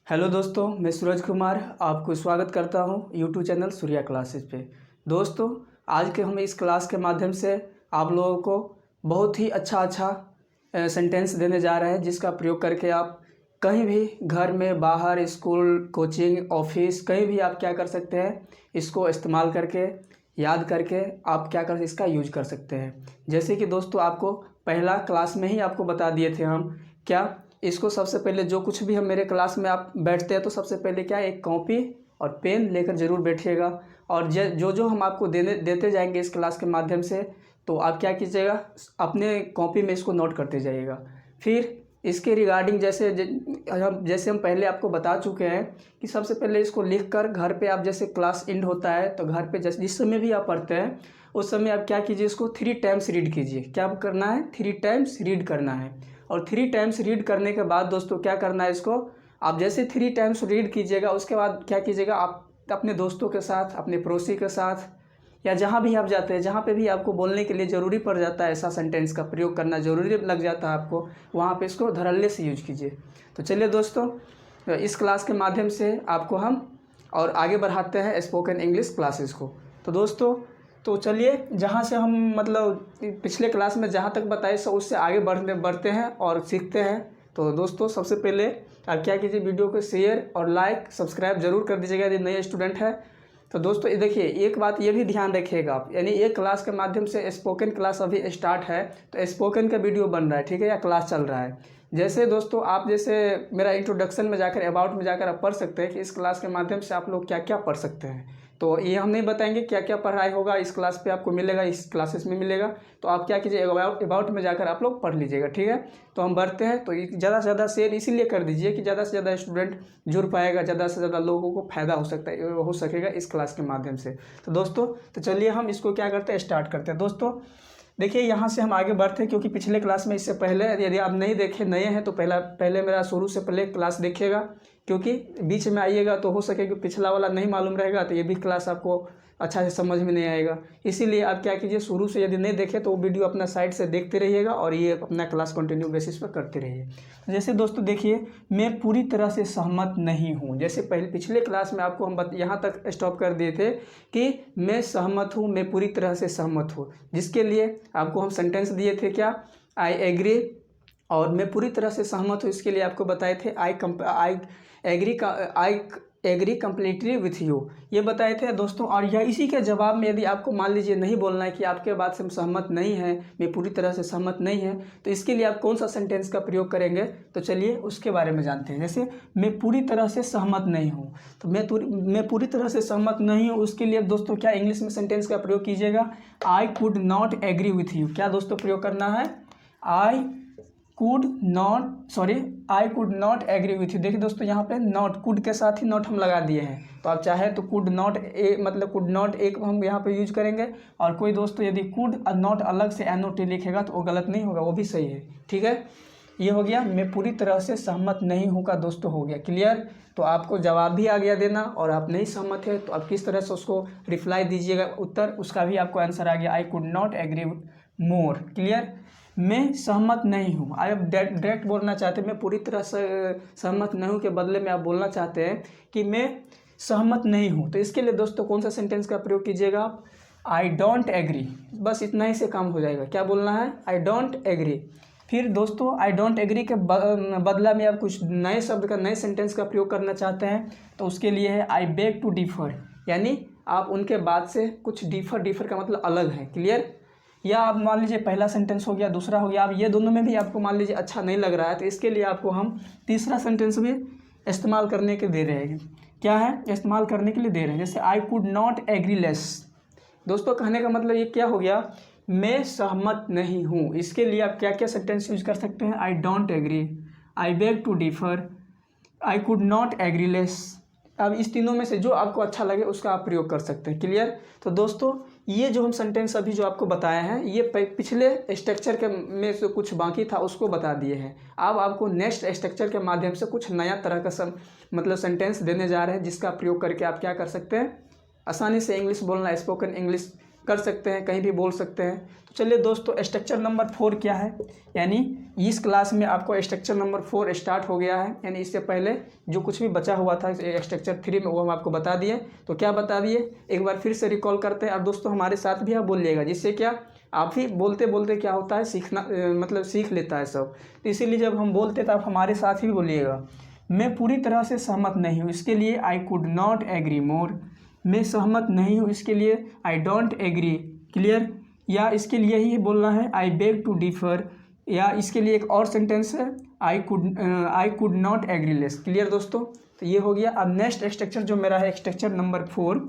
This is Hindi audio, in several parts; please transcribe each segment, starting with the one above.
हेलो दोस्तों, मैं सूरज कुमार आपको स्वागत करता हूं यूट्यूब चैनल सूर्या क्लासेस पे। दोस्तों, आज के हम इस क्लास के माध्यम से आप लोगों को बहुत ही अच्छा सेंटेंस देने जा रहे हैं, जिसका प्रयोग करके आप कहीं भी घर में, बाहर, स्कूल, कोचिंग, ऑफिस, कहीं भी आप क्या कर सकते हैं, इसको इस्तेमाल करके, याद करके आप क्या कर इसका यूज कर सकते हैं। जैसे कि दोस्तों, आपको पहला क्लास में ही आपको बता दिए थे हम क्या इसको। सबसे पहले जो कुछ भी हम मेरे क्लास में आप बैठते हैं तो सबसे पहले क्या एक कॉपी और पेन लेकर ज़रूर बैठिएगा, और जो जो हम आपको देते जाएंगे इस क्लास के माध्यम से, तो आप क्या कीजिएगा, अपने कॉपी में इसको नोट करते जाइएगा। फिर इसके रिगार्डिंग जैसे हम पहले आपको बता चुके हैं कि सबसे पहले इसको लिख कर घर पे आप, जैसे क्लास एंड होता है तो घर पे जिस समय भी आप पढ़ते हैं उस समय आप क्या कीजिए, इसको 3 टाइम्स रीड कीजिए। क्या करना है? 3 टाइम्स रीड करना है। और 3 टाइम्स रीड करने के बाद दोस्तों क्या करना है, इसको आप जैसे 3 टाइम्स रीड कीजिएगा, उसके बाद क्या कीजिएगा, आप अपने दोस्तों के साथ, अपने पड़ोसी के साथ, या जहाँ भी आप जाते हैं, जहाँ पे भी आपको बोलने के लिए ज़रूरी पड़ जाता है, ऐसा सेंटेंस का प्रयोग करना ज़रूरी लग जाता है आपको, वहाँ पे इसको धड़ल्ले से यूज कीजिए। तो चलिए दोस्तों, इस क्लास के माध्यम से आपको हम और आगे बढ़ाते हैं स्पोकन इंग्लिश क्लासेस को। तो दोस्तों, तो चलिए, जहाँ से हम मतलब पिछले क्लास में जहाँ तक बताए सो उससे आगे बढ़ते हैं और सीखते हैं। तो दोस्तों, सबसे पहले आप क्या कीजिए, वीडियो को शेयर और लाइक सब्सक्राइब जरूर कर दीजिएगा यदि नए स्टूडेंट है। तो दोस्तों ये देखिए, एक बात ये भी ध्यान रखिएगा आप, यानी एक क्लास के माध्यम से स्पोकन क्लास अभी स्टार्ट है, तो स्पोकन का वीडियो बन रहा है, ठीक है, या क्लास चल रहा है। जैसे दोस्तों, आप जैसे मेरा इंट्रोडक्शन में जाकर, अबाउट में जाकर आप पढ़ सकते हैं कि इस क्लास के माध्यम से आप लोग क्या क्या पढ़ सकते हैं। तो ये हम नहीं बताएंगे क्या क्या पढ़ाई होगा इस क्लास पे, आपको मिलेगा, इस क्लासेस में मिलेगा। तो आप क्या कीजिए, अबाउट में जाकर आप लोग पढ़ लीजिएगा, ठीक है। तो हम बढ़ते हैं। तो ज़्यादा से ज़्यादा शेयर इसीलिए कर दीजिए कि ज़्यादा से ज़्यादा स्टूडेंट जुड़ पाएगा, ज़्यादा से ज़्यादा लोगों को फायदा हो सकेगा इस क्लास के माध्यम से। तो दोस्तों, तो चलिए हम इसको क्या करते हैं, स्टार्ट करते हैं। दोस्तों देखिए, यहाँ से हम आगे बढ़ते हैं, क्योंकि पिछले क्लास में इससे पहले यदि आप नहीं देखे, नए हैं तो पहले मेरा शुरू से पहले क्लास देखिएगा, क्योंकि बीच में आइएगा तो हो सके कि पिछला वाला नहीं मालूम रहेगा तो ये भी क्लास आपको अच्छा से समझ में नहीं आएगा। इसीलिए आप क्या कीजिए, शुरू से यदि नहीं देखे तो वो वीडियो अपना साइड से देखते रहिएगा और ये अपना क्लास कंटिन्यू बेसिस पर करते रहिए। जैसे दोस्तों देखिए, मैं पूरी तरह से सहमत नहीं हूँ। जैसे पिछले क्लास में आपको हम यहाँ तक स्टॉप कर दिए थे कि मैं सहमत हूँ, मैं पूरी तरह से सहमत हूँ, जिसके लिए आपको हम सेंटेंस दिए थे क्या, आई एग्री, और मैं पूरी तरह से सहमत हूँ इसके लिए आपको बताए थे I agree completely with you, ये बताए थे दोस्तों। और यह इसी के जवाब में यदि आपको मान लीजिए नहीं बोलना है कि आपके बात से हम सहमत नहीं हैं, मैं पूरी तरह से सहमत नहीं है, तो इसके लिए आप कौन सा सेंटेंस का प्रयोग करेंगे, तो चलिए उसके बारे में जानते हैं। जैसे मैं पूरी तरह से सहमत नहीं हूँ, तो मैं पूरी तरह से सहमत नहीं हूँ, उसके लिए दोस्तों क्या इंग्लिश में सेंटेंस का प्रयोग कीजिएगा, I could not agree with you. क्या दोस्तों प्रयोग करना है, I could not agree with you. देखिए दोस्तों, यहाँ पे नॉट, कुड के साथ ही नॉट हम लगा दिए हैं, तो आप चाहे तो कुड नॉट मतलब कुड नॉट एक हम यहाँ पे यूज करेंगे, और कोई दोस्तों यदि कुड नॉट अलग से NOT लिखेगा तो वो गलत नहीं होगा, वो भी सही है, ठीक है। ये हो गया मैं पूरी तरह से सहमत नहीं हूँ का दोस्तों हो गया क्लियर। तो आपको जवाब भी आ गया देना, और आप नहीं सहमत है तो आप किस तरह से उसको रिप्लाई दीजिएगा, उत्तर उसका भी आपको आंसर आ गया, I could not agree more, clear. मैं सहमत नहीं हूँ, आप डायरेक्ट बोलना चाहते हैं मैं पूरी तरह से सहमत नहीं हूँ के बदले में आप बोलना चाहते हैं कि मैं सहमत नहीं हूँ, तो इसके लिए दोस्तों कौन सा सेंटेंस का प्रयोग कीजिएगा आप, आई डोंट एग्री, बस इतना ही से काम हो जाएगा। क्या बोलना है, आई डोंट एग्री। फिर दोस्तों आई डोंट एग्री के बदला में आप कुछ नए शब्द का, नए सेंटेंस का प्रयोग करना चाहते हैं, तो उसके लिए है आई बेग टू डिफर, यानी आप उनके बात से कुछ डिफर का मतलब अलग है, क्लियर। या आप मान लीजिए पहला सेंटेंस हो गया, दूसरा हो गया, आप ये दोनों में भी आपको मान लीजिए अच्छा नहीं लग रहा है, तो इसके लिए आपको हम तीसरा सेंटेंस भी इस्तेमाल करने के दे रहे हैं। क्या है, इस्तेमाल करने के लिए दे रहे हैं। जैसे I could not agree less, दोस्तों कहने का मतलब ये क्या हो गया, मैं सहमत नहीं हूँ। इसके लिए आप क्या क्या सेंटेंस यूज कर सकते हैं, I don't agree, I beg to differ, I could not agree less. अब इस तीनों में से जो आपको अच्छा लगे उसका आप प्रयोग कर सकते हैं, क्लियर। तो दोस्तों ये जो हम सेंटेंस अभी जो आपको बताए हैं, ये पिछले स्ट्रक्चर के में से कुछ बाकी था उसको बता दिए हैं। अब आपको नेक्स्ट स्ट्रक्चर के माध्यम से कुछ नया तरह का मतलब सेंटेंस देने जा रहे हैं, जिसका प्रयोग करके आप क्या कर सकते हैं, आसानी से इंग्लिश बोलना, स्पोकन इंग्लिश कर सकते हैं, कहीं भी बोल सकते हैं। तो चलिए दोस्तों, स्ट्रक्चर नंबर 4 क्या है, यानी इस क्लास में आपको स्ट्रक्चर नंबर 4 स्टार्ट हो गया है। यानी इससे पहले जो कुछ भी बचा हुआ था स्ट्रक्चर 3 में वो हम आपको बता दिए। तो क्या बता दिए, एक बार फिर से रिकॉल करते हैं। अब दोस्तों हमारे साथ भी आप बोलिएगा, जिससे क्या आप ही बोलते बोलते क्या होता है सीखना, मतलब सीख लेता है सब। तो इसीलिए जब हम बोलते तो आप हमारे साथ ही बोलिएगा। मैं पूरी तरह से सहमत नहीं हूँ, इसके लिए I could not agree more. मैं सहमत नहीं हूँ, इसके लिए आई डोंट एग्री। क्लियर। या इसके लिए ही बोलना है आई बेग टू डिफर। या इसके लिए एक और सेंटेंस है I could not agree less. Clear दोस्तों। तो ये हो गया। अब नेक्स्ट स्ट्रक्चर जो मेरा है स्ट्रक्चर नंबर 4,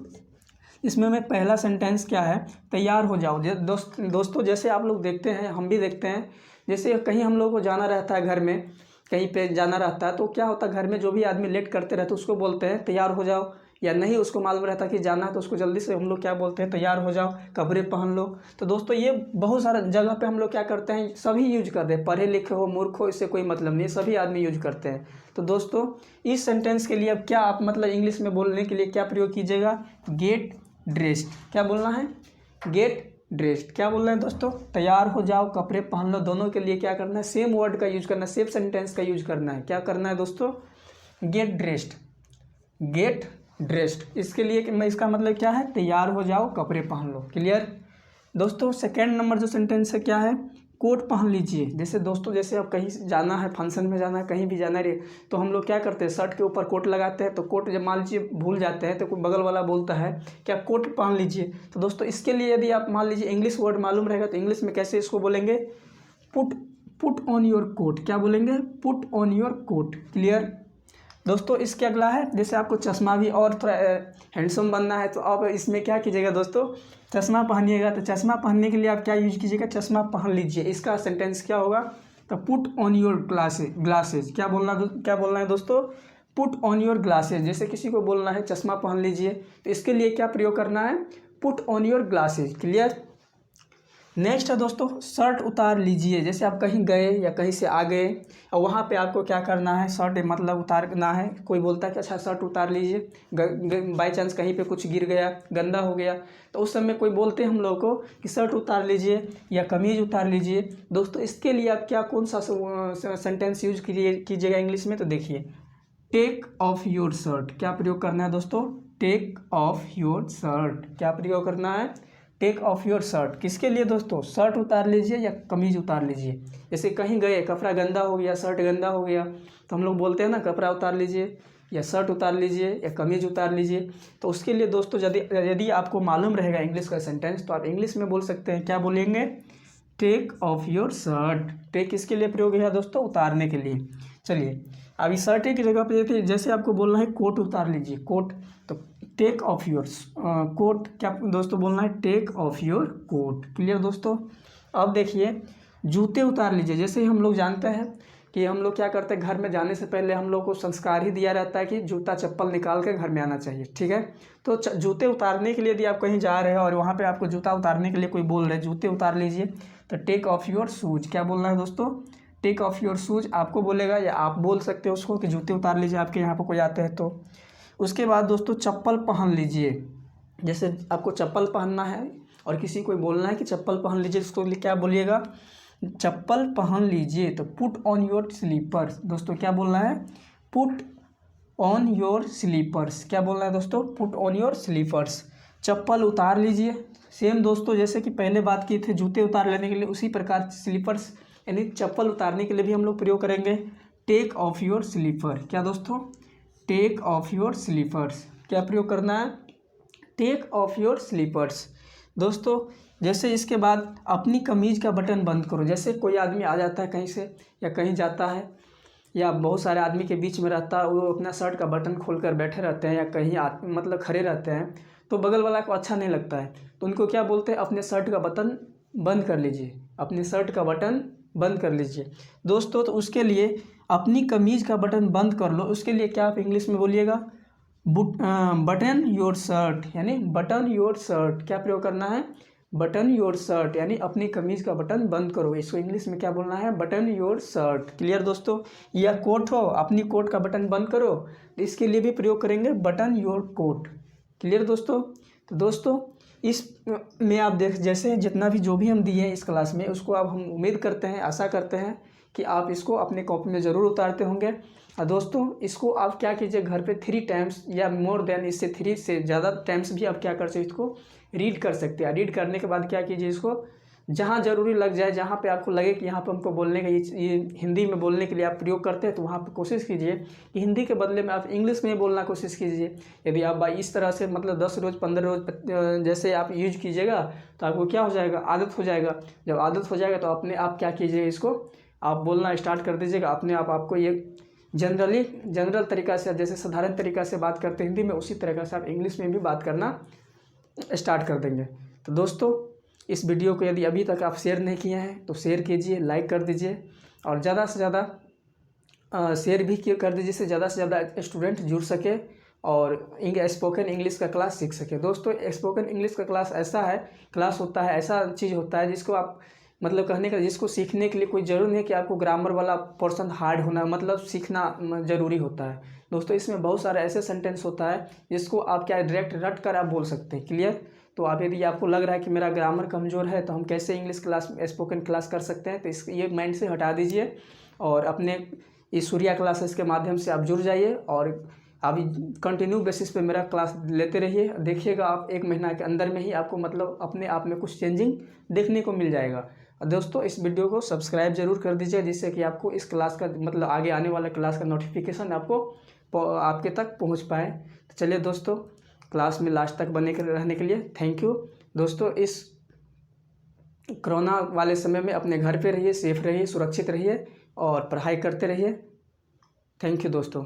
इसमें मैं पहला सेंटेंस क्या है, तैयार हो जाओ। दोस्तों जैसे आप लोग देखते हैं, हम भी देखते हैं, जैसे कहीं हम लोग को जाना रहता है, घर में कहीं पे जाना रहता है, तो क्या होता है घर में जो भी आदमी लेट करते रहते हैं उसको बोलते हैं तैयार हो जाओ। या नहीं उसको मालूम रहता कि जाना है तो उसको जल्दी से हम लोग क्या बोलते हैं, तैयार हो जाओ, कपड़े पहन लो। तो दोस्तों ये बहुत सारा जगह पे हम लोग क्या करते हैं, सभी यूज करते हैं, पढ़े लिखे हो मूर्ख हो इससे कोई मतलब नहीं, सभी आदमी यूज करते हैं। तो दोस्तों इस सेंटेंस के लिए अब क्या आप मतलब इंग्लिश में बोलने के लिए क्या प्रयोग कीजिएगा, गेट ड्रेस्ड। क्या बोलना है, गेट ड्रेस्ड। क्या बोल रहे हैं दोस्तों, तैयार हो जाओ, कपड़े पहन लो। दोनों के लिए क्या करना है, सेम वर्ड का यूज करना है, सेम सेंटेंस का यूज करना है। क्या करना है दोस्तों, गेट ड्रेस्ड, गेट ड्रेस्ड। इसके लिए मैं इसका मतलब क्या है, तैयार हो जाओ, कपड़े पहन लो। क्लियर दोस्तों। सेकेंड नंबर जो सेंटेंस है क्या है, कोट पहन लीजिए। जैसे दोस्तों जैसे अब कहीं जाना है, फंक्शन में जाना है, कहीं भी जाना है, तो हम लोग क्या करते हैं, शर्ट के ऊपर कोट लगाते हैं। तो कोट जब मान लीजिए भूल जाते हैं तो कोई बगल वाला बोलता है क्या कोट पहन लीजिए। तो दोस्तों इसके लिए यदि आप मान लीजिए इंग्लिश वर्ड मालूम रहेगा तो इंग्लिश में कैसे इसको बोलेंगे, पुट ऑन योर कोट। क्या बोलेंगे, put on your coat. Clear दोस्तों। इसके अगला है, जैसे आपको चश्मा भी और थोड़ा हैंडसम बनना है तो आप इसमें क्या कीजिएगा दोस्तों, चश्मा पहनिएगा। तो चश्मा पहनने के लिए आप क्या यूज कीजिएगा, चश्मा पहन लीजिए। इसका सेंटेंस क्या होगा, तो पुट ऑन योर ग्लासेज। क्या बोलना है दोस्तों, पुट ऑन योर ग्लासेज। जैसे किसी को बोलना है चश्मा पहन लीजिए तो इसके लिए क्या प्रयोग करना है, put on your glasses. Clear. Next है दोस्तों, शर्ट उतार लीजिए। जैसे आप कहीं गए या कहीं से आ गए और वहाँ पे आपको क्या करना है, शर्ट मतलब उतारना है। कोई बोलता है कि अच्छा शर्ट उतार लीजिए, बाई चांस कहीं पे कुछ गिर गया, गंदा हो गया, तो उस समय कोई बोलते हैं हम लोग को कि शर्ट उतार लीजिए या कमीज उतार लीजिए। दोस्तों इसके लिए आप क्या कौन सा सेंटेंस यूज कीजिएगा इंग्लिश में, तो देखिए टेक ऑफ योर शर्ट। क्या प्रयोग करना है दोस्तों, टेक ऑफ योर शर्ट। क्या प्रयोग करना है, टेक ऑफ योर शर्ट। किसके लिए दोस्तों, शर्ट उतार लीजिए या कमीज उतार लीजिए। जैसे कहीं गए, कपड़ा गंदा हो गया, शर्ट गंदा हो गया, तो हम लोग बोलते हैं ना कपड़ा उतार लीजिए या शर्ट उतार लीजिए या कमीज उतार लीजिए। तो उसके लिए दोस्तों यदि आपको मालूम रहेगा इंग्लिश का सेंटेंस तो आप इंग्लिश में बोल सकते हैं। क्या बोलेंगे, take off your shirt. Take किसके लिए प्रयोग है दोस्तों, उतारने के लिए। चलिए अभी शर्ट की जगह पे जैसे आपको बोलना है कोट उतार लीजिए, कोट, तो टेक ऑफ योर कोट। क्या दोस्तों बोलना है, take off your coat. Clear दोस्तों। अब देखिए जूते उतार लीजिए। जैसे हम लोग जानते हैं कि हम लोग क्या करते हैं, घर में जाने से पहले हम लोग को संस्कार ही दिया रहता है कि जूता चप्पल निकाल के घर में आना चाहिए। ठीक है। तो जूते उतारने के लिए यदि आप कहीं जा रहे हो और वहाँ पे आपको जूता उतारने के लिए कोई बोल रहे जूते उतार लीजिए, तो टेक ऑफ योर शूज। क्या बोलना है दोस्तों, टेक ऑफ योर शूज आपको बोलेगा, या आप बोल सकते हो उसको कि जूते उतार लीजिए, आपके यहाँ पर कोई आते हैं तो। उसके बाद दोस्तों चप्पल पहन लीजिए। जैसे आपको चप्पल पहनना है और किसी को बोलना है कि चप्पल पहन लीजिए, उसको क्या बोलिएगा, चप्पल पहन लीजिए। तो पुट ऑन योर स्लीपर्स। दोस्तों क्या बोलना है, पुट ऑन योर स्लीपर्स। क्या बोलना है दोस्तों, पुट ऑन योर स्लीपर्स। चप्पल उतार लीजिए। सेम दोस्तों जैसे कि पहले बात की थे जूते उतार लेने के लिए, उसी प्रकार स्लीपर्स यानी चप्पल उतारने के लिए भी हम लोग प्रयोग करेंगे टेक ऑफ योर स्लीपर। क्या दोस्तों, टेक ऑफ योर स्लीपर्स। क्या प्रयोग करना है, टेक ऑफ योर स्लीपर्स। दोस्तों जैसे इसके बाद अपनी कमीज का बटन बंद करो। जैसे कोई आदमी आ जाता है कहीं से या कहीं जाता है या बहुत सारे आदमी के बीच में रहता है, वो अपना शर्ट का बटन खोलकर बैठे रहते हैं या कहीं मतलब खड़े रहते हैं, तो बगल वाला को अच्छा नहीं लगता है, तो उनको क्या बोलते हैं, अपने शर्ट का बटन बंद कर लीजिए, अपने शर्ट का बटन बंद कर लीजिए। दोस्तों तो उसके लिए अपनी कमीज का बटन बंद कर लो, उसके लिए क्या आप इंग्लिश में बोलिएगा, बटन योर शर्ट, यानी बटन योर शर्ट। क्या प्रयोग करना है, बटन योर शर्ट, यानी अपनी कमीज का बटन बंद करो। इसको इंग्लिश में क्या बोलना है, बटन योर शर्ट। क्लियर दोस्तों। या कोट हो, अपनी कोट का बटन बंद करो, तो इसके लिए भी प्रयोग करेंगे बटन योर कोट। क्लियर दोस्तों। तो दोस्तों इस में आप देख जैसे जितना भी जो भी हम दिए हैं इस क्लास में, उसको अब हम उम्मीद करते हैं, आशा करते हैं कि आप इसको अपने कॉपी में ज़रूर उतारते होंगे। और दोस्तों इसको आप क्या कीजिए, घर पे 3 टाइम्स या मोर देन इससे 3 से ज़्यादा टाइम्स भी आप क्या कर सकते, इसको रीड कर सकते हैं। रीड करने के बाद क्या कीजिए, इसको जहाँ ज़रूरी लग जाए, जहाँ पे आपको लगे कि यहाँ पे हमको बोलने का ये हिंदी में बोलने के लिए आप प्रयोग करते हैं, तो वहाँ पे कोशिश कीजिए कि हिंदी के बदले में आप इंग्लिश में बोलना कोशिश कीजिए। यदि आप भाई इस तरह से मतलब 10 रोज़ 15 रोज़ जैसे आप यूज कीजिएगा तो आपको क्या हो जाएगा, आदत हो जाएगा। जब आदत हो जाएगा तो अपने आप क्या कीजिएगा, इसको आप बोलना स्टार्ट कर दीजिएगा। अपने आप आपको ये जनरल तरीक़ा से, जैसे साधारण तरीक़ा से बात करते हैं हिंदी में, उसी तरीक़ा से आप इंग्लिश में भी बात करना स्टार्ट कर देंगे। तो दोस्तों इस वीडियो को यदि अभी तक आप शेयर नहीं किए हैं तो शेयर कीजिए, लाइक कर दीजिए और ज़्यादा से ज़्यादा शेयर भी कर दीजिए, जिससे ज़्यादा से ज़्यादा स्टूडेंट जुड़ सके और स्पोकन इंग्लिश का क्लास सीख सके। दोस्तों स्पोकन इंग्लिश का क्लास होता है, ऐसा चीज़ होता है जिसको आप मतलब कहने का, जिसको सीखने के लिए कोई ज़रूरी नहीं है कि आपको ग्रामर वाला पोर्शन हार्ड होना, मतलब सीखना ज़रूरी होता है। दोस्तों इसमें बहुत सारे ऐसे सेंटेंस होता है जिसको आप क्या डायरेक्ट रट कर आप बोल सकते हैं। क्लियर? तो आप यदि आपको लग रहा है कि मेरा ग्रामर कमज़ोर है तो हम कैसे इंग्लिश क्लास स्पोकन क्लास कर सकते हैं, तो ये माइंड से हटा दीजिए और अपने इस सूर्या क्लासेस के माध्यम से आप जुड़ जाइए और अभी कंटिन्यू बेसिस पे मेरा क्लास लेते रहिए। देखिएगा आप 1 महीना के अंदर में ही आपको मतलब अपने आप में कुछ चेंजिंग देखने को मिल जाएगा। और दोस्तों इस वीडियो को सब्सक्राइब जरूर कर दीजिए, जिससे कि आपको इस क्लास का मतलब आगे आने वाले क्लास का नोटिफिकेशन आपके तक पहुँच पाए। तो चलिए दोस्तों, क्लास में लास्ट तक बने रहने के लिए थैंक यू। दोस्तों इस कोरोना वाले समय में अपने घर पे रहिए, सेफ रहिए, सुरक्षित रहिए और पढ़ाई करते रहिए। थैंक यू दोस्तों।